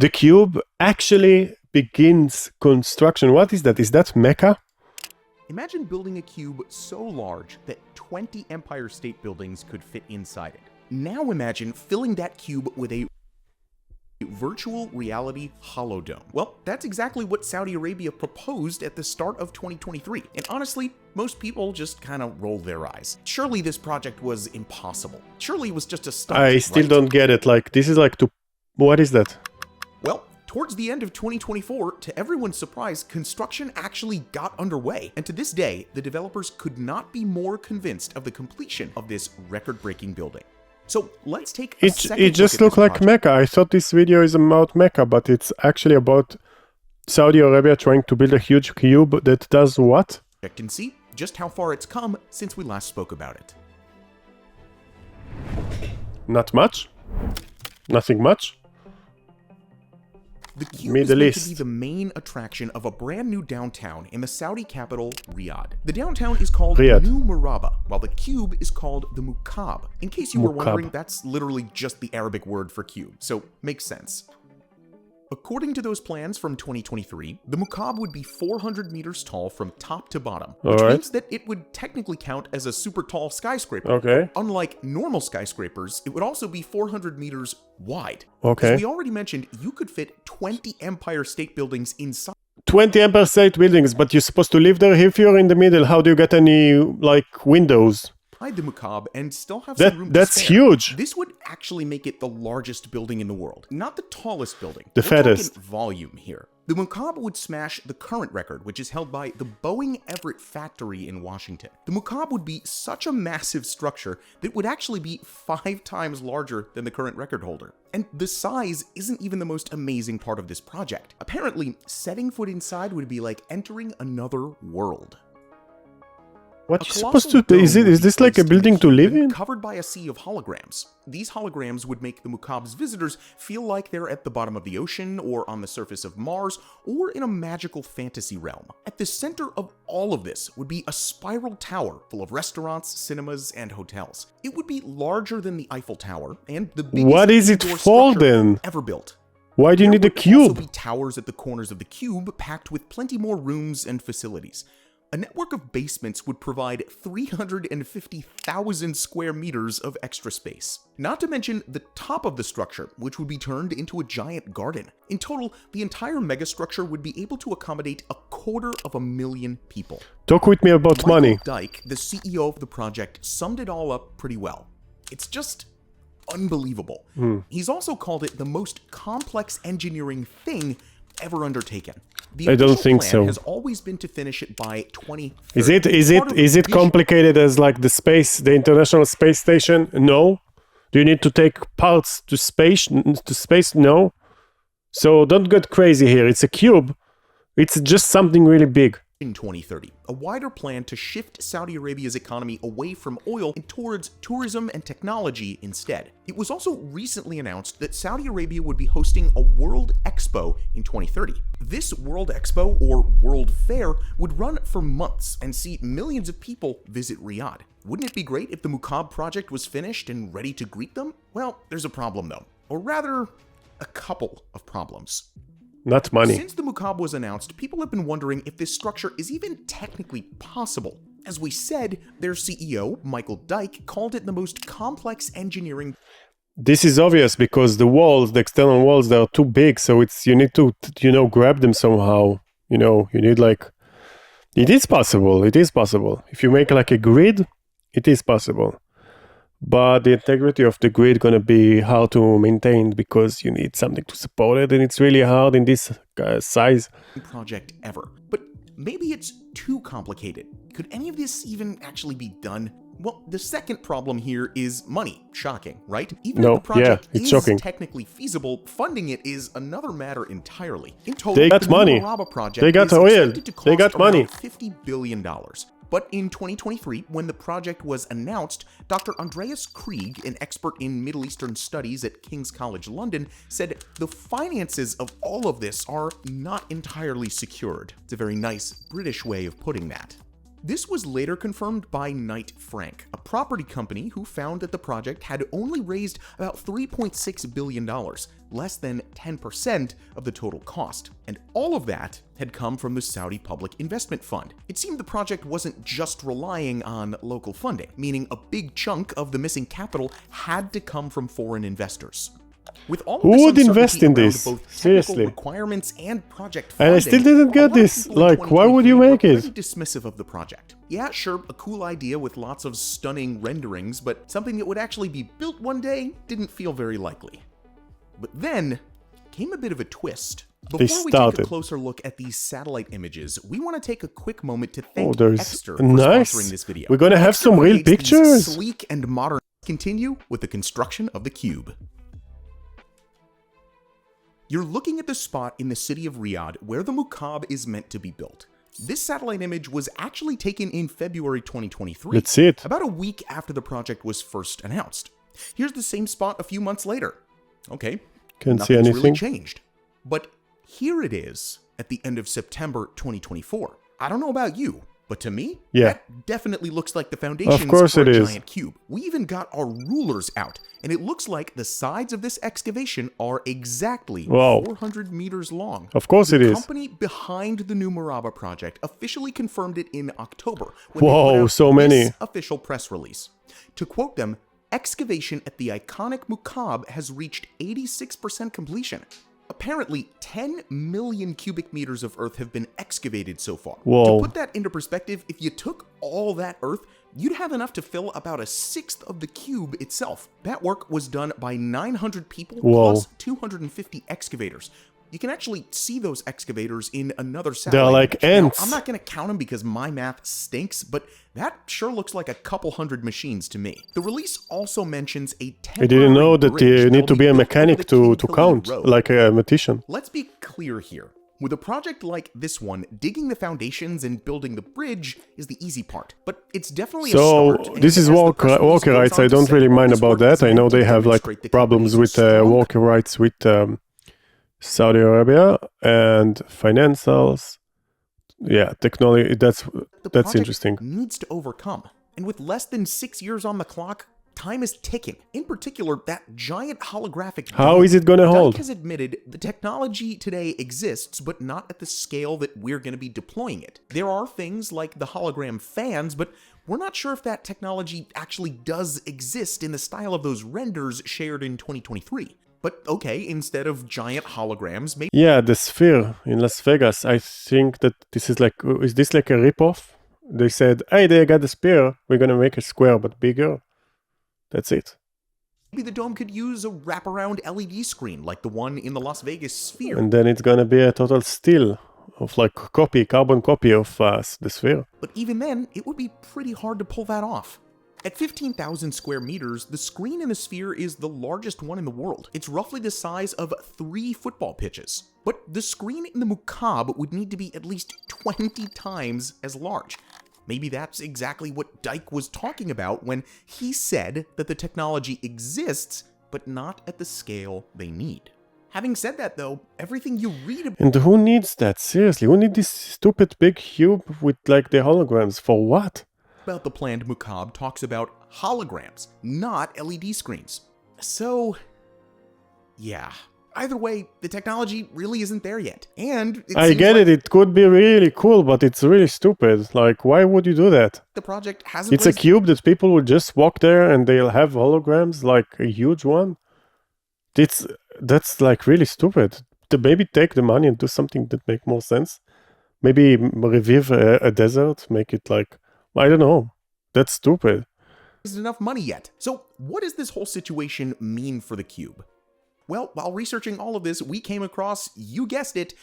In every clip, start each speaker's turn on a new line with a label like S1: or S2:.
S1: the cube actually begins construction. What is that? Is that Mecca?
S2: Imagine building a cube so large that 20 Empire State Buildings could fit inside it. Now imagine filling that cube with a virtual reality holodome. Well, that's exactly what Saudi Arabia proposed at the start of 2023. And honestly, most people just kind of rolled their eyes. Surely this project was impossible. Surely it was just a stunt.
S1: I still don't get it. Like, this is like to... What is that?
S2: Well, towards the end of 2024, to everyone's surprise, construction actually got underway. And to this day, the developers could not be more convinced of the completion of this record-breaking building. So let's take a second
S1: It just looked like Mecca. I thought this video is about Mecca, but it's actually about Saudi Arabia trying to build a huge cube that does what?
S2: And see just how far it's come since we last spoke about it.
S1: Not much. Nothing much.
S2: The cube
S1: Middle
S2: is meant to
S1: East.
S2: be the main attraction of a brand new downtown in the Saudi capital, Riyadh. The downtown is called
S1: Riyadh.
S2: New Murabba, while the cube is called the Mukab. In case you were
S1: Mukab.
S2: wondering, that's literally just the Arabic word for cube, so makes sense. According to those plans from 2023, the Mukab would be 400 meters tall from top to bottom, which
S1: Alright.
S2: means that it would technically count as a super tall skyscraper.
S1: Okay.
S2: Unlike normal skyscrapers, it would also be 400 meters wide.
S1: Okay.
S2: As we already mentioned, you could fit 20 Empire State Buildings inside
S1: 20 Empire State Buildings, but you're supposed to live there. If you're in the middle, how do you get any, like, windows?
S2: the Mukab and still have some room to
S1: That's
S2: spare.
S1: huge.
S2: This would actually make it the largest building in the world. Not the tallest building.
S1: The
S2: We're
S1: fattest.
S2: talking volume here. The Mukab would smash the current record, which is held by the Boeing Everett factory in Washington. The Mukab would be such a massive structure that it would actually be 5 times larger than the current record holder. And the size isn't even the most amazing part of this project. Apparently, setting foot inside would be like entering another world.
S1: What
S2: A
S1: you supposed to
S2: colossal
S1: do? Is
S2: dome would be
S1: this like a
S2: placed in the
S1: building to
S2: cube
S1: live
S2: and
S1: in?
S2: Covered by a sea of holograms. These holograms would make the Mukab's visitors feel like they're at the bottom of the ocean, or on the surface of Mars, or in a magical fantasy realm. At the center of all of this would be a spiral tower full of restaurants, cinemas, and hotels. It would be larger than the Eiffel Tower, and the biggest
S1: What is it
S2: indoor
S1: for
S2: structure
S1: then?
S2: ever built.
S1: Why do you
S2: There
S1: need a
S2: would also
S1: cube?
S2: be towers at the corners of the cube, packed with plenty more rooms and facilities. A network of basements would provide 350,000 square meters of extra space. Not to mention the top of the structure, which would be turned into a giant garden. In total, the entire megastructure would be able to accommodate 250,000 people.
S1: Talk with me about
S2: Michael
S1: money.
S2: Dyke, the CEO of the project, summed it all up pretty well. It's just unbelievable. He's also called it the most complex engineering thing ever undertaken. The
S1: I don't
S2: official
S1: think
S2: plan
S1: so.
S2: has always been to finish it by 2030.
S1: Is it complicated as like the International Space Station? No. Do you need to take parts to space? No. So don't get crazy here. It's a cube. It's just something really big.
S2: In 2030, a wider plan to shift Saudi Arabia's economy away from oil and towards tourism and technology instead. It was also recently announced that Saudi Arabia would be hosting a World Expo in 2030. This World Expo, or World Fair, would run for months and see millions of people visit Riyadh. Wouldn't it be great if the Mukab project was finished and ready to greet them? Well, there's a problem though, or rather, a couple of problems.
S1: Not money.
S2: Since the Mukab was announced, people have been wondering if this structure is even technically possible. As we said, their CEO, Michael Dyke, called it the most complex engineering.
S1: This is obvious because the walls, the external walls, they are too big. So you need to, grab them somehow. You need it is possible. It is possible. If you make like a grid, it is possible. But the integrity of the grid gonna be hard to maintain because you need something to support it, and it's really hard in this size.
S2: Project ever. But maybe it's too complicated. Could any of this even actually be done? Well, the second problem here is money. Shocking, right? Even
S1: No,
S2: if the project
S1: yeah, it's
S2: is
S1: shocking.
S2: technically feasible, funding it is another matter entirely. In total,
S1: They got
S2: the
S1: money.
S2: Murabba project
S1: They got
S2: is
S1: oil.
S2: expected to
S1: They
S2: cost
S1: got money.
S2: around $50 billion. But in 2023, when the project was announced, Dr. Andreas Krieg, an expert in Middle Eastern studies at King's College London, said the finances of all of this are not entirely secured. It's a very nice British way of putting that. This was later confirmed by Knight Frank, a property company who found that the project had only raised about $3.6 billion, less than 10% of the total cost. And all of that had come from the Saudi Public Investment Fund. It seemed the project wasn't just relying on local funding, meaning a big chunk of the missing capital had to come from foreign investors. With all of
S1: Who
S2: this
S1: would invest
S2: uncertainty
S1: in
S2: around
S1: this?
S2: both technical
S1: Seriously.
S2: requirements and project
S1: And I
S2: funding,
S1: still didn't
S2: a
S1: get
S2: lot of
S1: this.
S2: people in
S1: Like, why would you
S2: 2023
S1: make
S2: were
S1: it?
S2: pretty dismissive of the project. Yeah, sure, a cool idea with lots of stunning renderings, but something that would actually be built one day didn't feel very likely. But then came a bit of a twist.
S1: They
S2: Before we take a
S1: started.
S2: closer look at these satellite images, we want to take a quick moment to
S1: Oh,
S2: thank
S1: there's
S2: Exter for
S1: nice.
S2: sponsoring this video.
S1: We're gonna have
S2: Exter
S1: some real
S2: creates these
S1: pictures.
S2: Sleek and modern. Continue with the construction of the cube. You're looking at the spot in the city of Riyadh where the Muqab is meant to be built. This satellite image was actually taken in February 2023,
S1: Let's see it.
S2: about a week after the project was first announced. Here's the same spot a few months later. Okay,
S1: Can't see
S2: nothing's
S1: anything.
S2: really changed. But here it is at the end of September 2024. I don't know about you, but to me,
S1: Yeah.
S2: that definitely looks like the foundations
S1: course
S2: for
S1: it
S2: a
S1: is.
S2: giant cube. We even got our rulers out, and it looks like the sides of this excavation are exactly
S1: Wow.
S2: 400 meters long.
S1: Of course it
S2: The
S1: is.
S2: company behind the new Murabba project officially confirmed it in October when
S1: Whoa,
S2: they put out
S1: so many.
S2: this official press release. To quote them, excavation at the iconic Muqab has reached 86% completion. Apparently, 10 million cubic meters of earth have been excavated so far.
S1: Whoa.
S2: To put that into perspective, if you took all that earth, you'd have enough to fill about a sixth of the cube itself. That work was done by 900 people
S1: Whoa.
S2: plus 250 excavators. You can actually see those excavators in another
S1: They're
S2: satellite
S1: like
S2: image. Now,
S1: ants.
S2: I'm not going to count them because my math stinks, but that sure looks like a couple hundred machines to me. The release also mentions a
S1: I
S2: temporary
S1: didn't know that
S2: bridge
S1: you
S2: that'll
S1: need to be a
S2: built over
S1: mechanic
S2: the
S1: to
S2: King Khalid
S1: count,
S2: Road.
S1: like a mathematician.
S2: Let's be clear here. With a project like this one, digging the foundations and building the bridge is the easy part, but it's definitely a
S1: So
S2: start. and
S1: this is
S2: as the
S1: walker,
S2: press release
S1: walker
S2: goes
S1: rights.
S2: on
S1: I
S2: to
S1: don't
S2: say,
S1: really mind
S2: this
S1: about
S2: work is
S1: that. I know
S2: meant to
S1: they have like
S2: demonstrate the
S1: problems
S2: company's
S1: with
S2: strong
S1: walker rights with Saudi Arabia and financials. Yeah, technology. That's
S2: project
S1: interesting.
S2: needs to overcome. And with less than 6 years on the clock, time is ticking. In particular, that giant holographic
S1: How
S2: dome.
S1: is it gonna
S2: Dyke
S1: hold?
S2: has admitted the technology today exists, but not at the scale that we're going to be deploying it. There are things like the hologram fans, but we're not sure if that technology actually does exist in the style of those renders shared in 2023. But okay, instead of giant holograms, maybe
S1: Yeah, the Sphere in Las Vegas. I think that this is like, is this like a ripoff? They said, hey, they got the Sphere. We're gonna make a square but bigger. That's it.
S2: the dome could use a wraparound LED screen like the one in the Las Vegas Sphere.
S1: And then it's gonna be a total steal of like carbon copy of the Sphere.
S2: But even then, it would be pretty hard to pull that off. At 15,000 square meters, the screen in the Sphere is the largest one in the world. It's roughly the size of 3 football pitches. But the screen in the Muqab would need to be at least 20 times as large. Maybe that's exactly what Dyke was talking about when he said that the technology exists, but not at the scale they need. Having said that though, everything you read about
S1: And who needs that? Seriously, who needs this stupid big cube with like the holograms? For what?
S2: the planned Muqab talks about holograms, not LED screens. So, yeah. Either way, the technology really isn't there yet. And
S1: I
S2: seems
S1: get
S2: like
S1: it, it could be really cool, but it's really stupid. Like, why would you do that?
S2: the project hasn't
S1: It's a
S2: raised
S1: cube that people will just walk there and they'll have holograms, like a huge one. That's like really stupid. To maybe take the money and do something that make more sense. Maybe revive a desert, make it like, I don't know. That's stupid.
S2: enough money yet. So, what does this whole situation mean for the cube? Well, while researching all of this, we came across, you guessed it,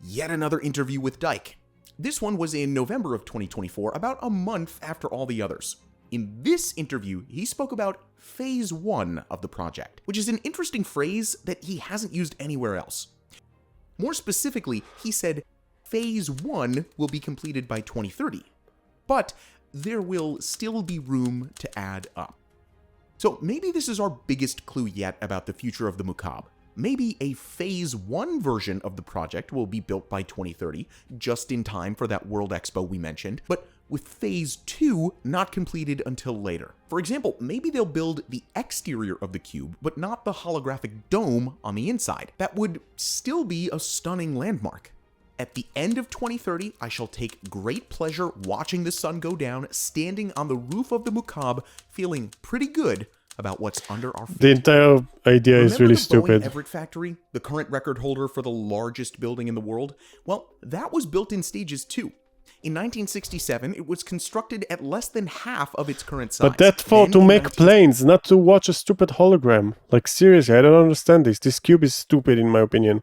S2: yet another interview with Dyke. This one was in November of 2024, about a month after all the others. In this interview, he spoke about Phase 1 of the project, which is an interesting phrase that he hasn't used anywhere else. More specifically, he said Phase 1 will be completed by 2030, but there will still be room to add up. So maybe this is our biggest clue yet about the future of the Muqab. Maybe a Phase 1 version of the project will be built by 2030, just in time for that World Expo we mentioned, but with Phase 2 not completed until later. For example, maybe they'll build the exterior of the cube, but not the holographic dome on the inside. That would still be a stunning landmark. At the end of 2030, I shall take great pleasure watching the sun go down, standing on the roof of the Mukaab, feeling pretty good about what's under our feet.
S1: The entire idea is really
S2: Remember the Boeing
S1: stupid.
S2: Everett factory, the current record holder for the largest building in the world? Well, that was built in stages too. In 1967, it was constructed at less than half of its current size.
S1: But that's for
S2: Then
S1: to
S2: in
S1: make
S2: 19
S1: planes, not to watch a stupid hologram. Like seriously, I don't understand this. This cube is stupid in my opinion.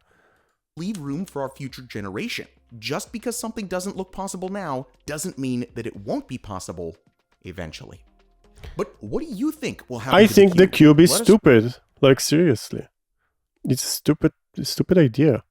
S2: Leave room for our future generation. Just because something doesn't look possible now doesn't mean that it won't be possible eventually. But what do you think will happen
S1: I
S2: to
S1: think the cube is
S2: Let us-
S1: stupid. Like seriously. It's a stupid idea.